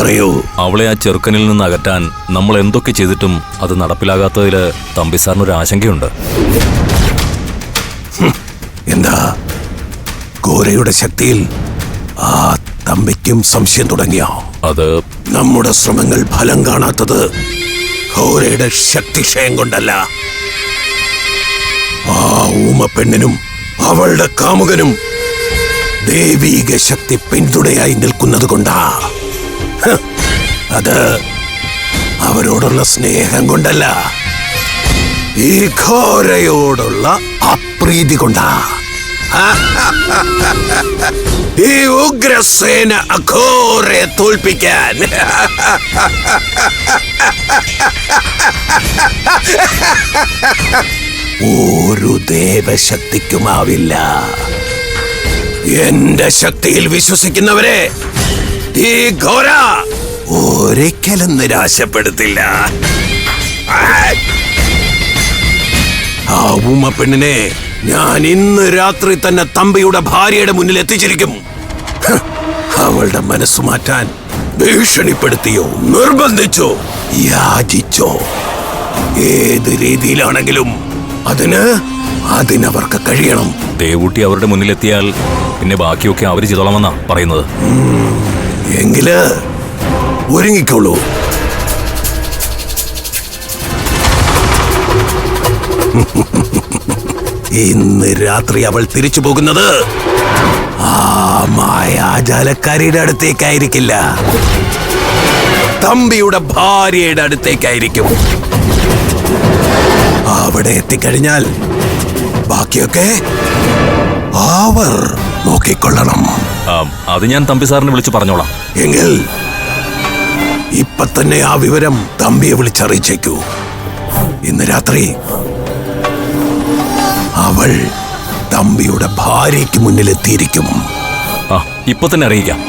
പറയൂ. അവളെ ആ ചെറുക്കനിൽ നിന്ന് അകറ്റാൻ നമ്മൾ എന്തൊക്കെ ചെയ്തിട്ടും അത് നടപ്പിലാകാത്തതിൽ തമ്പി സാറിനൊരു ആശങ്കയുണ്ട്. എന്താ ഘോരയുടെ ശക്തിയിൽ ആ തമ്പിക്കും സംശയം തുടങ്ങിയോ? അത് നമ്മുടെ ശ്രമങ്ങൾ ഫലം കാണാത്തത് ഘോരയുടെ ശക്തിക്ഷയം കൊണ്ടല്ല, ആ ഊമ പെണ്ണിനും അവളുടെ കാമുകനും ദൈവീക ശക്തി പിന്തുണയായി നിൽക്കുന്നത് കൊണ്ടാ. അത് അവരോടുള്ള സ്നേഹം കൊണ്ടല്ല, ഈ ഘോരയോടുള്ള അപ്രീതി കൊണ്ടാ. ഈ ഉഗ്രസേന അഘോരയെ തോൽപ്പിക്കാൻ ഒരു ദേവശക്തിക്കുമാവില്ല. എന്റെ ശക്തിയിൽ വിശ്വസിക്കുന്നവരെ ഈ ഘോര ഒരിക്കലും നിരാശപ്പെടുത്തില്ല. ആ ഊമ പെണ്ണിനെ ഞാൻ ഇന്ന് രാത്രി തന്നെ തമ്പിയുടെ ഭാര്യയുടെ മുന്നിൽ എത്തിച്ചിരിക്കും. അവളുടെ മനസ്സ് മാറ്റാൻ ഭീഷണിപ്പെടുത്തിയോ, നിർബന്ധിച്ചോ, യാചിച്ചോ, ഏത് രീതിയിലാണെങ്കിലും അതിനവർക്ക് കഴിയണം. ദേവൂട്ടി അവരുടെ മുന്നിലെത്തിയാൽ പിന്നെ ബാക്കിയൊക്കെ അവര് ചെയ്തോളാമെന്നാ പറയുന്നത്. എങ്കില് ഒരുങ്ങിക്കോളൂ. ഇന്ന് രാത്രി അവൾ തിരിച്ചു പോകുന്നത് ആ മായാജാലക്കാരിയുടെ അടുത്തേക്കായിരിക്കില്ല, തമ്പിയുടെ ഭാര്യയുടെ അടുത്തേക്കായിരിക്കും. അവിടെ എത്തിക്കഴിഞ്ഞാൽ ബാക്കിയൊക്കെ അവർ നോക്കിക്കൊള്ളണം. അത് ഞാൻ തമ്പി സാറിനെ വിളിച്ചു പറഞ്ഞോളാം. എങ്കിൽ ഇപ്പൊ തന്നെ ആ വിവരം തമ്പിയെ വിളിച്ചറിയിച്ചേക്കൂ. ഇന്ന് രാത്രി അവൾ തമ്പിയുടെ ഭാര്യയ്ക്ക് മുന്നിലെത്തിയിരിക്കും. ഇപ്പൊ തന്നെ അറിയിക്കാം.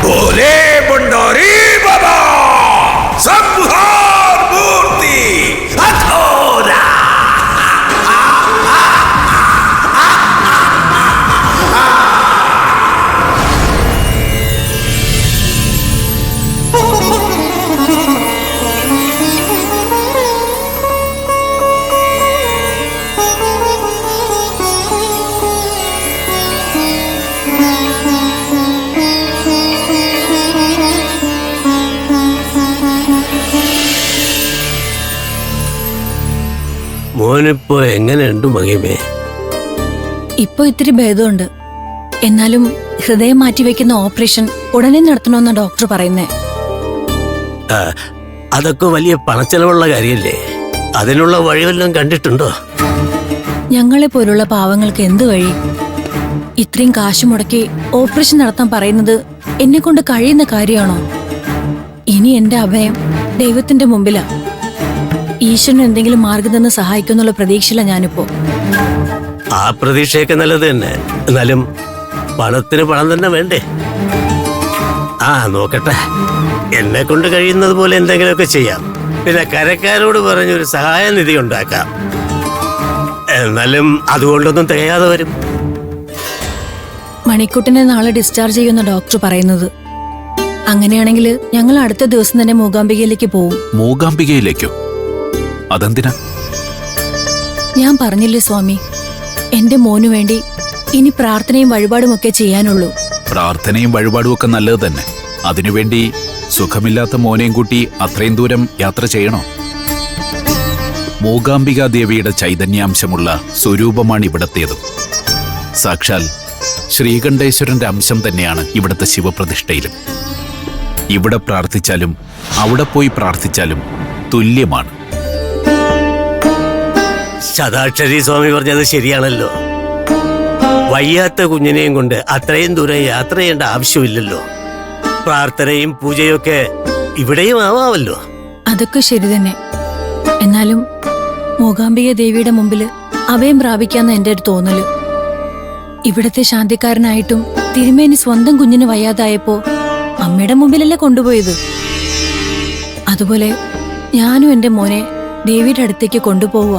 बोले भंडारी बाबा संहार मूर्ति अघोरा। മോനിപ്പോ എങ്ങനെയുണ്ട് മഹിമേ? ഇപ്പൊ ഇത്തിരി ഭേദമുണ്ട്. എന്നാലും ഹൃദയം മാറ്റിവെക്കുന്ന ഓപ്പറേഷൻ ഉടനെ നടത്തണമെന്ന ഡോക്ടർ പറയുന്നേ. അതൊക്കെ വലിയ പണച്ചെലവുള്ള കാര്യല്ലേ? അതിനുള്ള വഴിവെല്ലാം കണ്ടിട്ടുണ്ടോ? ഞങ്ങളെ പോലുള്ള പാവങ്ങൾക്ക് എന്ത് വഴി? ഇത്രയും കാശ് മുടക്കി ഓപ്പറേഷൻ നടത്താൻ പറയുന്നത് എന്നെ കൊണ്ട് കഴിയുന്ന കാര്യമാണോ? ഇനി എന്റെ അഭയം ദൈവത്തിന്റെ മുമ്പിലാ. ഈശ്വരൻ എന്തെങ്കിലും മാർഗം തന്ന് സഹായിക്കുന്നുള്ള പ്രതീക്ഷയില്ല ഞാനിപ്പോ. ആ പ്രതീക്ഷയൊക്കെ നല്ലത് തന്നെ. എന്നാലും പണത്തിന് പണം തന്നെ വേണ്ടേ? നോക്കട്ടെ, എന്നെ കൊണ്ട് കഴിയുന്നത് പോലെ എന്തെങ്കിലുമൊക്കെ ചെയ്യാം. പിന്നെ കരക്കാരോട് പറഞ്ഞൊരു സഹായ നിധി ഉണ്ടാക്കാം. എന്നാലും അതുകൊണ്ടൊന്നും തികയാതെ വരും. മണിക്കുട്ടനെ നാളെ ഡിസ്ചാർജ് ചെയ്യുന്ന ഡോക്ടർ പറയുന്നത്. അങ്ങനെയാണെങ്കിൽ ഞങ്ങൾ അടുത്ത ദിവസം തന്നെ മൂകാംബികയിലേക്ക് പോവും. മൂകാംബികയിലേക്കോ? അതെന്തിനാ? ഞാൻ പറഞ്ഞില്ലേ സ്വാമി, എന്റെ മോനു വേണ്ടി ഇനി പ്രാർത്ഥനയും വഴിപാടുമൊക്കെ ചെയ്യാനുള്ളൂ. പ്രാർത്ഥനയും വഴിപാടും ഒക്കെ നല്ലത് തന്നെ. അതിനുവേണ്ടി സുഖമില്ലാത്ത മോനെയും കൂട്ടി അത്രയും ദൂരം യാത്ര ചെയ്യണോ? മൂകാംബികാ ദേവിയുടെ ചൈതന്യാംശമുള്ള സ്വരൂപമാണ് ഇവിടത്തേതും. സാക്ഷാൽ ശ്രീകണ്ഠേശ്വരന്റെ അംശം തന്നെയാണ് ഇവിടുത്തെ ശിവപ്രതിഷ്ഠയിലും. ഇവിടെ പ്രാർത്ഥിച്ചാലും അവിടെ പോയി പ്രാർത്ഥിച്ചാലും തുല്യമാണ്. ശതാക്ഷരി സ്വാമി പറഞ്ഞത് ശരിയാണല്ലോ. വയ്യാത്ത കുഞ്ഞിനെയും കൊണ്ട് അത്രയും ദൂരം യാത്ര ചെയ്യേണ്ട ആവശ്യമില്ലല്ലോ. പ്രാർത്ഥനയും പൂജയും ഒക്കെ ഇവിടെയും ആവാമല്ലോ. അതൊക്കെ ശരി തന്നെ. എന്നാലും മൂകാംബിക ദേവിയുടെ മുമ്പില് അഭയം പ്രാപിക്കാന്ന് എന്റെ ഒരു തോന്നല്. ഇവിടത്തെ ശാന്തിക്കാരനായിട്ടും തിരുമേനി സ്വന്തം കുഞ്ഞിന് വയ്യാതായപ്പോ അമ്മയുടെ മുമ്പിലല്ലേ കൊണ്ടുപോയത്. അതുപോലെ ഞാനും എന്റെ മോനെ ദേവിയുടെ അടുത്തേക്ക് കൊണ്ടുപോവുക.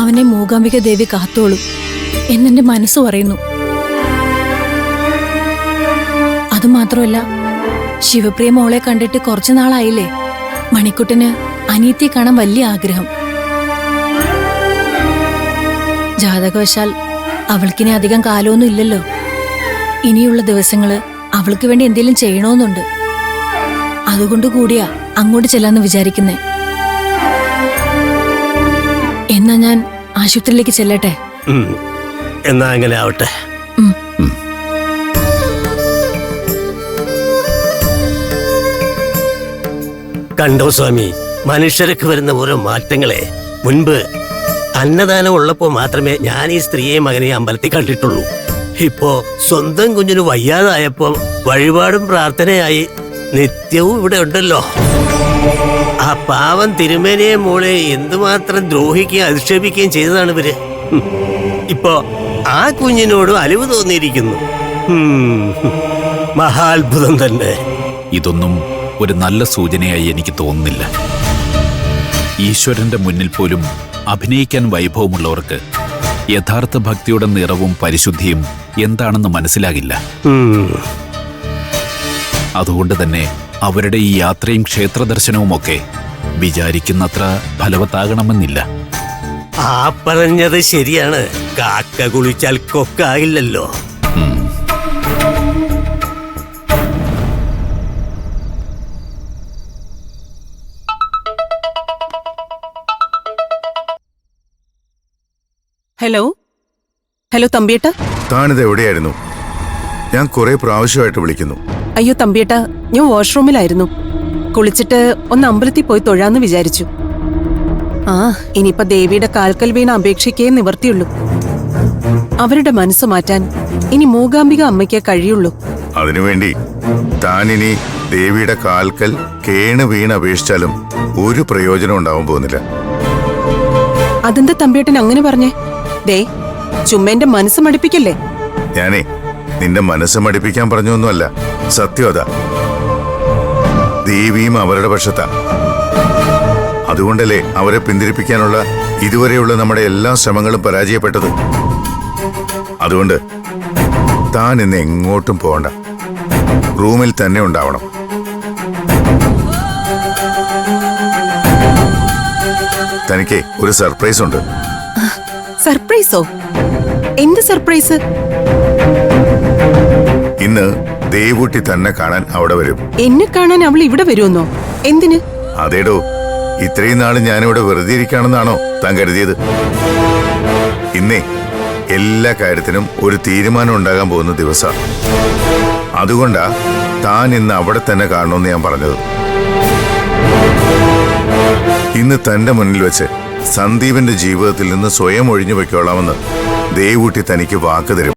അവനെ മൂകാംബിക ദേവി കാത്തോളും എന്നെന്റെ മനസ്സ് പറയുന്നു. അതുമാത്രമല്ല, ശിവപ്രിയ മോളെ കണ്ടിട്ട് കുറച്ചു നാളായില്ലേ. മണിക്കുട്ടന് അനിയത്തിയെ കാണാൻ വലിയ ആഗ്രഹം. ജാതകവശാൽ അവൾക്കിനി അധികം കാലമൊന്നും ഇല്ലല്ലോ. ഇനിയുള്ള ദിവസങ്ങള് അവൾക്ക് വേണ്ടി എന്തെങ്കിലും ചെയ്യണമെന്നുണ്ട്. അതുകൊണ്ട് കൂടിയാ അങ്ങോട്ട് ചെല്ലാന്ന് വിചാരിക്കുന്നേ. എന്നാ ഞാൻ ആശുപത്രിയിലേക്ക് ചെല്ലട്ടെ? എന്നാ അങ്ങനെ ആവട്ടെ. കണ്ടോ സ്വാമി, മനുഷ്യർക്ക് വരുന്ന ഓരോ മാറ്റങ്ങളെ. മുൻപ് അന്നദാനം ഉള്ളപ്പോ മാത്രമേ ഞാൻ ഈ സ്ത്രീയെയും മകനെയും അമ്പലത്തിൽ കണ്ടിട്ടുള്ളൂ. ഇപ്പോ സ്വന്തം കുഞ്ഞിന് വയ്യാതായപ്പോ വഴിപാടും പ്രാർത്ഥനയായി നിത്യവും ഇവിടെ ഉണ്ടല്ലോ. ആ പാവം തിരുമേനിയെ മോളെ എന്തുമാത്രം ദ്രോഹിക്കുകയും അധിക്ഷേപിക്കുകയും ചെയ്തതാണ് ഇവര്. ഇപ്പോ ആ കുഞ്ഞിനോടും അലിവ് തോന്നിയിരിക്കുന്നു. മഹാത്ഭുതം തന്നെ. ഇതൊന്നും ഒരു നല്ല സൂചനയായി എനിക്ക് തോന്നുന്നില്ല. ഈശ്വരന്റെ മുന്നിൽ പോലും അഭിനയിക്കാൻ വൈഭവമുള്ളവർക്ക് യഥാർത്ഥ ഭക്തിയുടെ നിറവും പരിശുദ്ധിയും എന്താണെന്ന് മനസ്സിലാകില്ല. അതുകൊണ്ട് തന്നെ അവരുടെ ഈ യാത്രയും ക്ഷേത്രദർശനവുമൊക്കെ വിചാരിക്കുന്നത്ര ഫലവത്താകണമെന്നില്ല. ആ പറഞ്ഞത് ശരിയാണ്. കാക്ക കുളിച്ചാൽ കൊക്കാകില്ലല്ലോ. Hello hello തമ്പിയേട്ട. താനിത് എവിടെയായിരുന്നു? ഞാൻ കുറെ പ്രാവശ്യമായിട്ട് വിളിക്കുന്നു. അയ്യോ തമ്പിയേട്ട, ഞാൻ വാഷ്റൂമിലായിരുന്നു. കുളിച്ചിട്ട് ഒന്ന് അമ്പലത്തിൽ പോയി തൊഴാന്ന് വിചാരിച്ചു. ആ ഇനിയിപ്പൊ ദേവിയുടെ കാൽക്കൽ വീണ അപേക്ഷിക്കേ നിവർത്തിയുള്ളൂ. അവരുടെ മനസ്സ് മാറ്റാൻ ഇനി മൂകാംബിക അമ്മയ്ക്കേ കഴിയുള്ളൂ. അതിനുവേണ്ടി താനിനി ദേവിയുടെ കാൽക്കൽ കേണ് വീണ് അപേക്ഷിച്ചാലും ഒരു പ്രയോജനം ഉണ്ടാവാൻ പോകുന്നില്ല. അതെന്താ തമ്പിയേട്ടൻ അങ്ങനെ പറഞ്ഞേ? ദേ ചുമ്മാ എന്റെ മനസ്സ് മടുപ്പിക്കല്ലേ. ഞാനേ നിന്റെ മനസ്സ് മടിപ്പിക്കാൻ പറഞ്ഞൊന്നുമല്ല, സത്യം അതാ. ദേവിയും അവരുടെ പക്ഷത്താ. അതുകൊണ്ടല്ലേ അവരെ പിന്തിരിപ്പിക്കാനുള്ള ഇതുവരെയുള്ള നമ്മുടെ എല്ലാ ശ്രമങ്ങളും പരാജയപ്പെട്ടത്. അതുകൊണ്ട് താൻ ഇന്ന് എങ്ങോട്ടും പോകണ്ട, റൂമിൽ തന്നെ ഉണ്ടാവണം. തനിക്ക് ഒരു സർപ്രൈസ് ഉണ്ട്. സർപ്രൈസോ? എന്ത് സർപ്രൈസ്? ഇന്ന് ദേവൂട്ടി തന്നെ കാണാൻ അവിടെ വരും. എന്നെ കാണാൻ അവൾ ഇവിടെ വരുമെന്നോ? എന്തിന്? അതേടോ, ഇത്രയും നാള് ഞാനിവിടെ വെറുതെ ഇരിക്കാണെന്നാണോ താൻ കരുതിയത്? ഇന്നേ എല്ലാ കാര്യത്തിനും ഒരു തീരുമാനം ഉണ്ടാകാൻ പോകുന്ന ദിവസം. അതുകൊണ്ടാ താൻ ഇന്ന് അവിടെ തന്നെ കാണണമെന്ന് ഞാൻ പറഞ്ഞത്. ഇന്ന് തന്റെ മുന്നിൽ വെച്ച് സന്ദീപിന്റെ ജീവിതത്തിൽ നിന്ന് സ്വയം ഒഴിഞ്ഞു വയ്ക്കോളാമെന്ന് ദേവൂട്ടി തനിക്ക് വാക്ക് തരും.